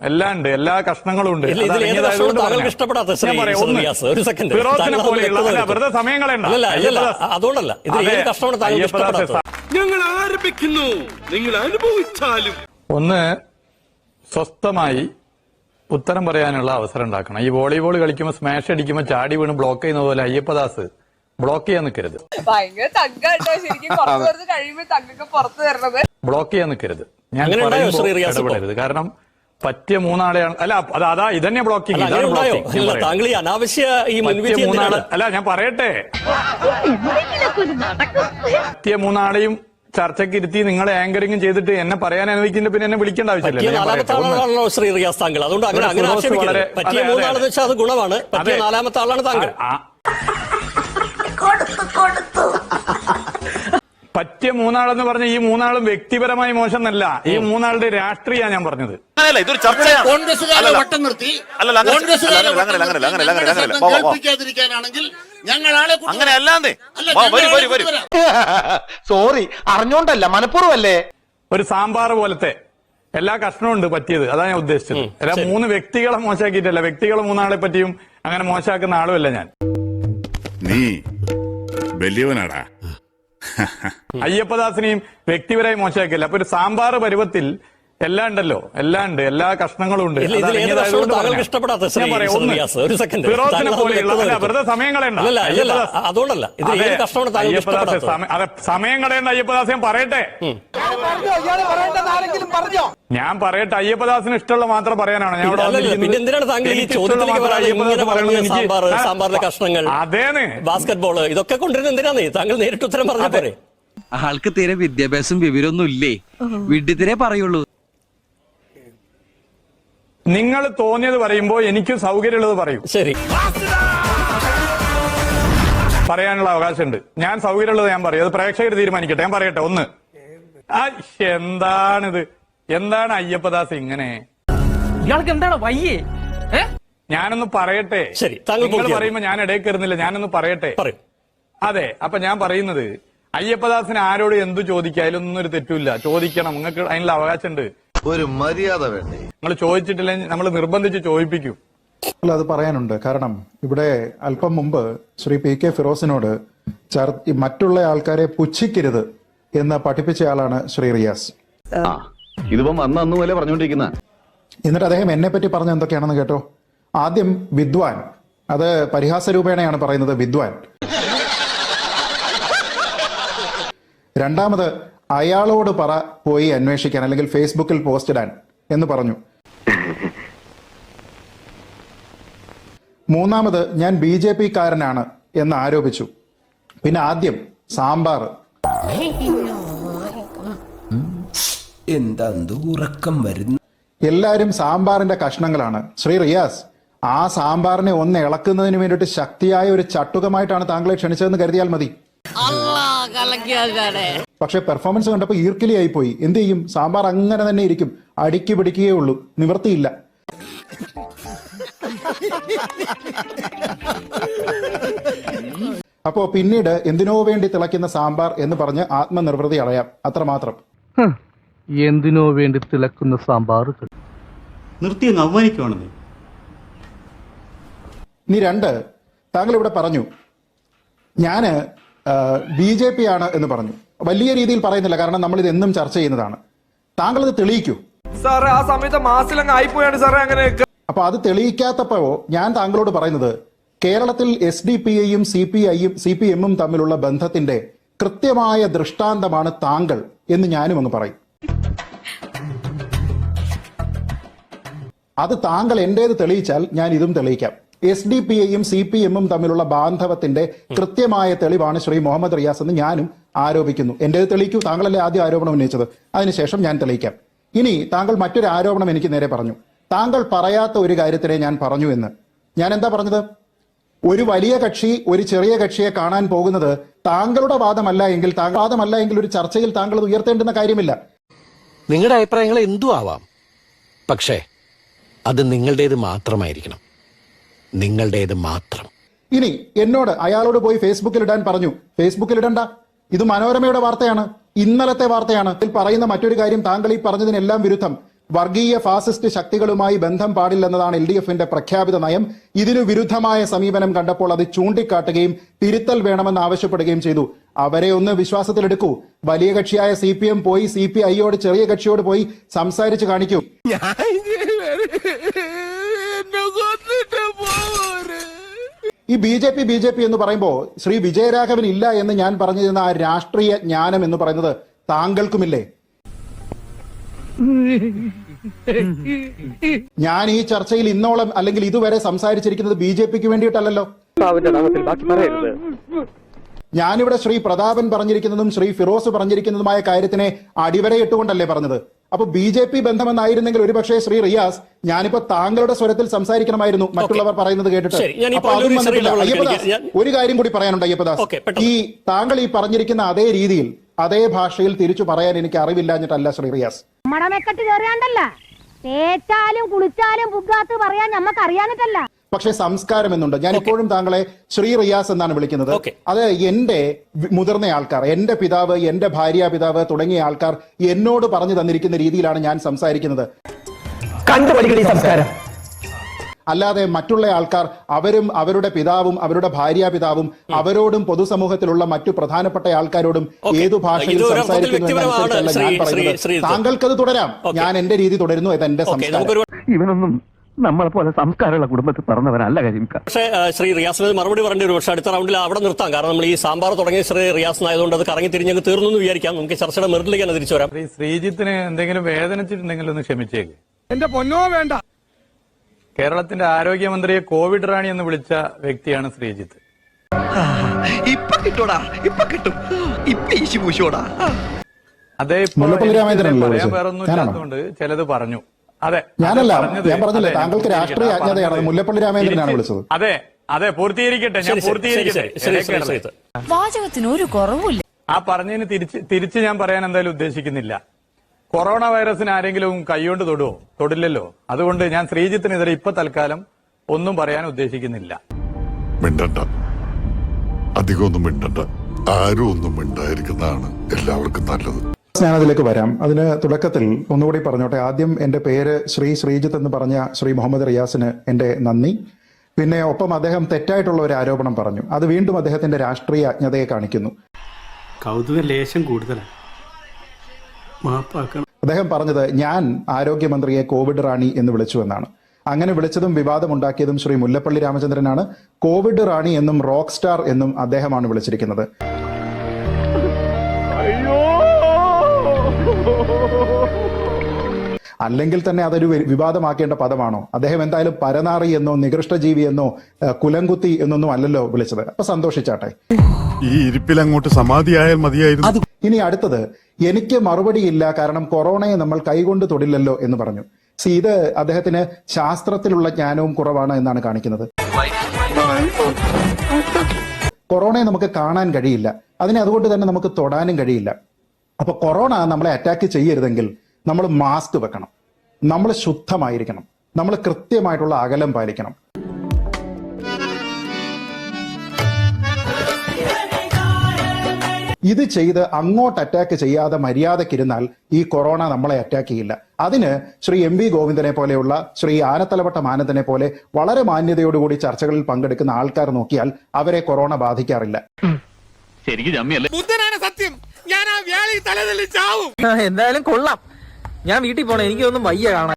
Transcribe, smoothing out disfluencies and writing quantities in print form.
എല്ലാം ഉണ്ട്, എല്ലാ കഷ്ണങ്ങളും ഉണ്ട്. വെറുതെ സമയങ്ങളുണ്ട്. ഞങ്ങൾ ആരംഭിക്കുന്നു, നിങ്ങൾ അനുഭവിച്ചാലും. ഒന്ന് സ്വസ്ഥമായി ഉത്തരം പറയാനുള്ള അവസരം ഉണ്ടാക്കണം. ഈ വോളിബോൾ കളിക്കുമ്പോൾ സ്മാഷ് അടിക്കുമ്പോൾ ചാടി വീണ് ബ്ലോക്ക് ചെയ്യുന്ന പോലെ അയ്യപ്പദാസ് ബ്ലോക്ക് ചെയ്യാൻ നിൽക്കരുത്. ബ്ലോക്ക് ചെയ്യാൻ നിൽക്കരുത്. ഞാൻ ഇടപെടരുത്. കാരണം പറ്റിയ മൂന്നാളെയാണ്. അല്ല അതാ ഇതന്നെ ബ്ലോക്കിംഗ്. അല്ല ഞാൻ പറയട്ടെ, പറ്റിയ മൂന്നാളെയും ചർച്ചയ്ക്ക് ഇരുത്തി നിങ്ങളെ ആങ്കറിംഗും ചെയ്തിട്ട് എന്നെ പറയാൻ അനുവദിക്കുന്ന പിന്നെ എന്നെ വിളിക്കേണ്ട ആവശ്യമില്ല. പറ്റിയ മൂന്നാളെന്ന് പറഞ്ഞ ഈ മൂന്നാളും വ്യക്തിപരമായി മോശം എന്നല്ല, ഈ മൂന്നാളുടെ രാഷ്ട്രീയ ഞാൻ പറഞ്ഞത്. ഇതൊരു ചർച്ചയാണ്. സോറി, അറിഞ്ഞോണ്ടല്ല, മനഃപൂർവ്വമല്ലേ. ഒരു സാമ്പാർ പോലത്തെ എല്ലാ കഷ്ണവും ഉണ്ട് പറ്റിയത്, അതാണ് ഞാൻ ഉദ്ദേശിച്ചത്. അല്ല മൂന്ന് വ്യക്തികളെ മോശമാക്കിയിട്ടല്ല, വ്യക്തികളെ മൂന്നാളെ പറ്റിയും അങ്ങനെ മോശമാക്കുന്ന ആളുമല്ല ഞാൻ. നീ വലിയവനാടാ. അയ്യപ്പദാസിനെയും വ്യക്തിപരമായി മോശമാക്കില്ല. അപ്പൊ ഒരു സാമ്പാർ പരുവത്തിൽ എല്ലാം ഉണ്ടല്ലോ, എല്ലാം ഉണ്ട്, എല്ലാ കഷ്ണങ്ങളും ഉണ്ട്. വെറുതെ സമയം കളയണ്ട, സമയം കളയണ്ട. അയ്യപ്പദാസ് ഞാൻ പറയട്ടെ, ഞാൻ പറയട്ടെ. അയ്യപ്പദാസിന് ഇഷ്ടമുള്ള മാത്രം പറയാനാണ് ഞാൻ അതേന്ന് ബാസ്കറ്റ്ബോൾ ഇതൊക്കെ കൊണ്ടുവരുന്നത് എന്തിനാണ്? താങ്കൾ നേരിട്ട് ഉത്തരം പറഞ്ഞ പോരെ. ആൾക്ക് തീരെ വിദ്യാഭ്യാസം വിവരമൊന്നും ഇല്ലേ, വിഡ്ഢിത്തിരെ പറയുള്ളൂ. നിങ്ങൾ തോന്നിയത് പറയുമ്പോ എനിക്ക് സൗകര്യമുള്ളത് പറയും. ശരി, പറയാനുള്ള അവകാശമുണ്ട്. ഞാൻ സൗകര്യമുള്ളത് ഞാൻ പറയും, അത് പ്രേക്ഷകർ തീരുമാനിക്കട്ടെ. ഞാൻ പറയട്ടെ. ഒന്ന്, എന്താണിത്? എന്താണ് അയ്യപ്പദാസ് ഇങ്ങനെ? ഇയാൾക്ക് എന്താണ് വയ്യേ? ഞാനൊന്ന് പറയട്ടെ. ശരി, നിങ്ങൾ പറയുമ്പോ ഞാൻ ഇടയിൽ കയറുന്നില്ല, ഞാനൊന്ന് പറയട്ടെ. അതെ, അപ്പൊ ഞാൻ പറയുന്നത് അയ്യപ്പദാസിന് ആരോട് എന്തു ചോദിക്കാനും ഒന്നും ഒരു തെറ്റില്ല. ചോദിക്കണം, നിങ്ങൾക്ക് അതിനുള്ള അവകാശമുണ്ട്. ഒരു മര്യാദ വേണ്ടേ? നിങ്ങൾ ചോദിച്ചിട്ടില്ലെങ്കിൽ നമ്മൾ നിർബന്ധിച്ച് ചോദിപ്പിക്കും. അല്ല, അത് പറയാനുണ്ട്. കാരണം ഇവിടെ അല്പം മുമ്പ് ശ്രീ PK ഫിറോസിനോട് മറ്റുള്ള ആൾക്കാരെ പുച്ഛിക്കരുത് എന്ന് പഠിപ്പിച്ചയാളാണ് ശ്രീ റിയാസ്. ഇതിപ്പം അന്ന് പോലെ പറഞ്ഞുകൊണ്ടിരിക്കുന്ന. എന്നിട്ട് അദ്ദേഹം എന്നെ പറ്റി പറഞ്ഞ എന്തൊക്കെയാണെന്ന് കേട്ടോ. ആദ്യം വിദ്വാൻ, അത് പരിഹാസ രൂപേണയാണ് പറയുന്നത്, വിദ്വാൻ. രണ്ടാമത് അയാളോട് പോയി അന്വേഷിക്കാൻ, അല്ലെങ്കിൽ ഫേസ്ബുക്കിൽ പോസ്റ്റ് ഇടാൻ എന്ന് പറഞ്ഞു. മൂന്നാമത് ഞാൻ BJP കാരനാണ് എന്ന് ആരോപിച്ചു. പിന്നെ ആദ്യം സാമ്പാർ. എന്താ ഉറക്കം വരുന്നു? എല്ലാരും സാമ്പാറിന്റെ കഷ്ണങ്ങളാണ്. ശ്രീ റിയാസ്, ആ സാമ്പാറിനെ ഒന്ന് ഇളക്കുന്നതിന് വേണ്ടിയിട്ട് ശക്തിയായ ഒരു ചട്ടുകമായിട്ടാണ് താങ്കളെ ക്ഷണിച്ചതെന്ന് കരുതിയാൽ മതി. പക്ഷെ പെർഫോമൻസ് കണ്ടപ്പോൾ ഈർക്കിലിയായി പോയി. എന്ത് ചെയ്യും? സാമ്പാർ അങ്ങനെ തന്നെ ഇരിക്കും, അടുക്കി പിടിക്കുകയേ ഉള്ളൂ, നിവർത്തിയില്ല. അപ്പോ പിന്നീട് എന്തിനോ വേണ്ടി തിളയ്ക്കുന്ന സാമ്പാർ എന്ന് പറഞ്ഞ് ആത്മനിർവൃതി അടയാം, അത്രമാത്രം. എന്തിനോ വേണ്ടി തിളക്കുന്ന സാമ്പാറുകൾ നിർത്തി അങ്ങ് അവമാനിക്കുവാണെന്നേ. ഇനി രണ്ട്, താങ്കൾ ഇവിടെ പറഞ്ഞു ഞാന് BJP ആണ് എന്ന് പറഞ്ഞു. വലിയ രീതിയിൽ പറയുന്നില്ല, കാരണം നമ്മൾ ഇത് എന്നും ചർച്ച ചെയ്യുന്നതാണ്. താങ്കൾ ഇത് തെളിയിക്കൂ സാറേ. ആ സമയത്ത് മാസിലങ്ങ് ആയിപ്പോയാണ് സാറേ അങ്ങനെ. അപ്പൊ അത് തെളിയിക്കാത്തപ്പോ ഞാൻ താങ്കളോട് പറയുന്നത്, കേരളത്തിൽ SDPIയും CPMും തമ്മിലുള്ള ബന്ധത്തിന്റെ കൃത്യമായ ദൃഷ്ടാന്തമാണ് താങ്കൾ എന്ന് ഞാനും അങ്ങ് പറയും. അത് താങ്കൾ എന്റേത് തെളിയിച്ചാൽ ഞാൻ ഇതും തെളിയിക്കാം. SDPIയും CPMും തമ്മിലുള്ള ബാന്ധവത്തിന്റെ കൃത്യമായ തെളിവാണ് ശ്രീ മുഹമ്മദ് റിയാസ് എന്ന് ഞാനും ആരോപിക്കുന്നു. എന്റേത് തെളിയിക്കൂ. താങ്കളല്ലേ ആദ്യം ആരോപണം ഉന്നയിച്ചത്, അതിനുശേഷം ഞാൻ തെളിയിക്കാം. ഇനി താങ്കൾ മറ്റൊരു ആരോപണം എനിക്ക് നേരെ പറഞ്ഞു. താങ്കൾ പറയാത്ത ഒരു കാര്യത്തിനെ ഞാൻ പറഞ്ഞു എന്ന്. ഞാൻ എന്താ പറഞ്ഞത്? ഒരു വലിയ കക്ഷി ഒരു ചെറിയ കക്ഷിയെ കാണാൻ പോകുന്നത് താങ്കളുടെ വാദമല്ല എങ്കിൽ ഒരു ചർച്ചയിൽ താങ്കൾ അത് ഉയർത്തേണ്ടുന്ന കാര്യമില്ല. നിങ്ങളുടെ അഭിപ്രായങ്ങൾ എന്തു ആവാം, പക്ഷേ അത് നിങ്ങളുടേത് മാത്രമായിരിക്കണം, നിങ്ങളുടേത് മാത്രം. ഇനി എന്നോട് അയാളോട് പോയി ഫേസ്ബുക്കിൽ ഇടാൻ പറഞ്ഞു. ഫേസ്ബുക്കിൽ ഇടണ്ട, ഇത് മനോരമയുടെ വാർത്തയാണ്, ഇന്നലത്തെ വാർത്തയാണ്. ഇതിൽ പറയുന്ന മറ്റൊരു കാര്യം, താങ്കൾ ഈ പറഞ്ഞതിനെല്ലാം വിരുദ്ധം വർഗീയ ഫാസിസ്റ്റ് ശക്തികളുമായി ബന്ധം പാടില്ലെന്നതാണ് LDFന്റെ പ്രഖ്യാപിത നയം. ഇതിനു വിരുദ്ധമായ സമീപനം കണ്ടപ്പോൾ അത് ചൂണ്ടിക്കാട്ടുകയും തിരുത്തൽ വേണമെന്ന് ആവശ്യപ്പെടുകയും ചെയ്തു. അവരെ ഒന്ന് വിശ്വാസത്തിലെടുക്കൂ. വലിയ കക്ഷിയായ CPM പോയി CPIയോട്, ചെറിയ കക്ഷിയോട് പോയി സംസാരിച്ച് കാണിക്കൂ. ഈ BJP എന്ന് പറയുമ്പോൾ ശ്രീ വിജയരാഘവൻ ഇല്ല എന്ന് ഞാൻ പറഞ്ഞിരുന്ന ആ രാഷ്ട്രീയ ജ്ഞാനം എന്ന് പറയുന്നത് താങ്കൾക്കുമില്ലേ? ഞാൻ ഈ ചർച്ചയിൽ ഇന്നോളം അല്ലെങ്കിൽ ഇതുവരെ സംസാരിച്ചിരിക്കുന്നത് BJPക്ക് വേണ്ടിയിട്ടല്ലല്ലോ. ഞാനിവിടെ ശ്രീ പ്രതാപൻ പറഞ്ഞിരിക്കുന്നതും ശ്രീ ഫിറോസ് പറഞ്ഞിരിക്കുന്നതുമായ കാര്യത്തിനെ അടിവരയിട്ടുകൊണ്ടല്ലേ പറഞ്ഞത്. അപ്പൊ BJP ബന്ധമെന്നായിരുന്നെങ്കിൽ ഒരുപക്ഷെ ശ്രീ റിയാസ് ഞാനിപ്പോ താങ്കളുടെ സ്വരത്തിൽ സംസാരിക്കണമായിരുന്നു, മറ്റുള്ളവർ പറയുന്നത് കേട്ടിട്ട്. അപ്പൊ അതും വന്നിട്ടില്ല. അയ്യപ്പദാസ്, ഒരു കാര്യം കൂടി പറയാനുണ്ട് അയ്യപ്പദാസ്. ഈ താങ്കൾ ഈ പറഞ്ഞിരിക്കുന്ന അതേ രീതിയിൽ അതേ ഭാഷയിൽ തിരിച്ചു പറയാൻ എനിക്ക് അറിവില്ലാഞ്ഞിട്ടല്ല ശ്രീ റിയാസ്. മടമെക്കെട്ട് കയറിയാണ്ടല്ല, തേച്ചാലും കുളിച്ചാലും പുകാത്ത് പറയാൻ നമുക്ക് അറിയാനിട്ടല്ല. പക്ഷെ സംസ്കാരം എന്നുണ്ട്. ഞാൻ ഇപ്പോഴും താങ്കളെ ശ്രീ റിയാസ് എന്നാണ് വിളിക്കുന്നത്. അത് എന്റെ മുതിർന്ന ആൾക്കാർ, എന്റെ പിതാവ്, എന്റെ ഭാര്യ പിതാവ് തുടങ്ങിയ ആൾക്കാർ എന്നോട് പറഞ്ഞു തന്നിരിക്കുന്ന രീതിയിലാണ് ഞാൻ സംസാരിക്കുന്നത്. സംസ്കാരം അല്ലാതെ മറ്റുള്ള ആൾക്കാർ അവരും അവരുടെ പിതാവും അവരുടെ ഭാര്യ പിതാവും അവരോടും പൊതുസമൂഹത്തിലുള്ള മറ്റു പ്രധാനപ്പെട്ട ആൾക്കാരോടും ഏതു ഭാഷയിൽ സംസാരിക്കുന്നതിനനുസരിച്ചല്ല ഞാൻ പറയുന്നത്. താങ്കൾക്കത് തുടരാം, ഞാൻ എന്റെ രീതി തുടരുന്നു. ഇത് എന്റെ സംസ്കാരം. ഇവനൊന്നും നമ്മളെ പോലെ സംസ്കാരമുള്ള കുടുംബത്തിൽ പറഞ്ഞവനല്ല കാര്യം. പക്ഷേ ശ്രീ റിയാസിന് മറുപടി പറഞ്ഞ ഒരു പക്ഷേ അടുത്ത റൗണ്ടിൽ അവിടെ നിർത്താം. കാരണം നമ്മൾ ഈ സാമ്പാർ തുടങ്ങിയ ശ്രീ റിയാസിനായതുകൊണ്ട് അത് കറങ്ങി തിരിഞ്ഞങ്ങ് തീർന്നു എന്ന് വിചാരിക്കാം. നമുക്ക് ചർച്ചയുടെ മെറിറ്റിലേക്ക് തന്നെ തിരിച്ചു വരാം. ശ്രീജിത്തിന് എന്തെങ്കിലും വേദനിച്ചിട്ടുണ്ടെങ്കിൽ ഒന്ന് ക്ഷമിച്ചേക്ക്. എന്റെ പൊന്നോ വേണ്ട. കേരളത്തിന്റെ ആരോഗ്യമന്ത്രിയെ കോവിഡ് റാണി എന്ന് വിളിച്ച വ്യക്തിയാണ് ശ്രീജിത്ത്. ഇപ്പൊ കിട്ടൂടാ, ഇപ്പൊ കിട്ടും, ഇപ്പൊ ഈശി പൂശോടാ. അതേ പറയാൻ വേറൊന്നും ഇല്ലാത്തതുകൊണ്ട് ചിലത് പറഞ്ഞു. അതെ, ഞാനല്ല, ഞാൻ പറഞ്ഞില്ലേ താങ്കൾക്ക് രാഷ്ട്രീയ അജ്ഞതയാണ്. മുല്ലപ്പള്ളി രാമചന്ദ്രനാണ് വിളിച്ചത്. അതെ പൂർത്തീകരിക്കട്ടെ, ഞാൻ പൂർത്തീകരിക്കട്ടെ. വാചകത്തിന് ഒരു കുറവില്ല. ആ പറഞ്ഞതിന് തിരിച്ച് ഞാൻ പറയാൻ എന്തായാലും ഉദ്ദേശിക്കുന്നില്ല. കൊറോണ വൈറസിന് ആരെങ്കിലും കൈകൊണ്ട് തൊടുവോ? തൊടില്ലല്ലോ. അതുകൊണ്ട് ഞാൻ ശ്രീജിത്തിനെതിരെ ഇപ്പൊ തൽക്കാലം ഒന്നും പറയാൻ ഉദ്ദേശിക്കുന്നില്ല. മിണ്ടണ്ട, അധികമൊന്നും മിണ്ടണ്ട. ആരും ഒന്നും മിണ്ടായിരിക്കുന്നതാണ് എല്ലാവർക്കും നല്ലത്. ഞാനതിലേക്ക് വരാം. അതിന് തുടക്കത്തിൽ ഒന്നുകൂടി പറഞ്ഞോട്ടെ. ആദ്യം എന്റെ പേര് ശ്രീജിത്ത് എന്ന് പറഞ്ഞ ശ്രീ മുഹമ്മദ് റിയാസിന് എന്റെ നന്ദി. പിന്നെ ഒപ്പം അദ്ദേഹം തെറ്റായിട്ടുള്ള ഒരു ആരോപണം പറഞ്ഞു. അത് വീണ്ടും അദ്ദേഹത്തിന്റെ രാഷ്ട്രീയ അജ്ഞതയെ കാണിക്കുന്നു. കൗതുക ലേശം കൂടുതലാണ്. അദ്ദേഹം പറഞ്ഞത് ഞാൻ ആരോഗ്യമന്ത്രിയെ കോവിഡ് റാണി എന്ന് വിളിച്ചു എന്നാണ്. അങ്ങനെ വിളിച്ചതും വിവാദമുണ്ടാക്കിയതും ശ്രീ മുല്ലപ്പള്ളി രാമചന്ദ്രനാണ്. കോവിഡ് റാണി എന്നും റോക്ക് സ്റ്റാർ എന്നും അദ്ദേഹമാണ് വിളിച്ചിരിക്കുന്നത്. അല്ലെങ്കിൽ തന്നെ അതൊരു വിവാദമാക്കേണ്ട പദമാണോ? അദ്ദേഹം എന്തായാലും പരനാറി എന്നോ നികൃഷ്ടജീവി എന്നോ കുലംകുത്തി എന്നൊന്നും അല്ലല്ലോ വിളിച്ചത്. അപ്പൊ സന്തോഷിച്ചാട്ടെ. ഈ ഇരിപ്പിൽ അങ്ങോട്ട് സമാധിയായാൽ മതിയായിരുന്നു. ഇനി അടുത്തത്, എനിക്ക് മറുപടിയില്ല കാരണം കൊറോണയെ നമ്മൾ കൈകൊണ്ട് തൊടില്ലല്ലോ എന്ന് പറഞ്ഞു. ഇത് അദ്ദേഹത്തിന് ശാസ്ത്രത്തിലുള്ള ജ്ഞാനവും കുറവാണ് എന്നാണ് കാണിക്കുന്നത്. കൊറോണയെ നമുക്ക് കാണാൻ കഴിയില്ല, അതിനെ അതുകൊണ്ട് തന്നെ നമുക്ക് തൊടാനും കഴിയില്ല. അപ്പൊ കൊറോണ നമ്മളെ അറ്റാക്ക് ചെയ്യരുതെങ്കിൽ നമ്മൾ മാസ്ക് വെക്കണം, നമ്മൾ ശുദ്ധമായിരിക്കണം, നമ്മൾ കൃത്യമായിട്ടുള്ള അകലം പാലിക്കണം. ഇത് ചെയ്ത് അങ്ങോട്ട് അറ്റാക്ക് ചെയ്യാതെ മര്യാദക്കിരുന്നാൽ ഈ കൊറോണ നമ്മളെ അറ്റാക്ക് ചെയ്യില്ല. അതിന് ശ്രീ MV ഗോവിന്ദനെ പോലെയുള്ള ശ്രീ ആനത്തലവട്ടം ആനന്ദനെ പോലെ വളരെ മാന്യതയോടുകൂടി ചർച്ചകളിൽ പങ്കെടുക്കുന്ന ആൾക്കാർ നോക്കിയാൽ അവരെ കൊറോണ ബാധിക്കാറില്ല. സത്യം, ഞാൻ ആ വ്യാളി തലതല്ലി ചാവും. എന്തായാലും കൊള്ളാം. ഞാൻ വീട്ടിൽ പോണേ, എനിക്കൊന്നും വയ്യ കാണാൻ.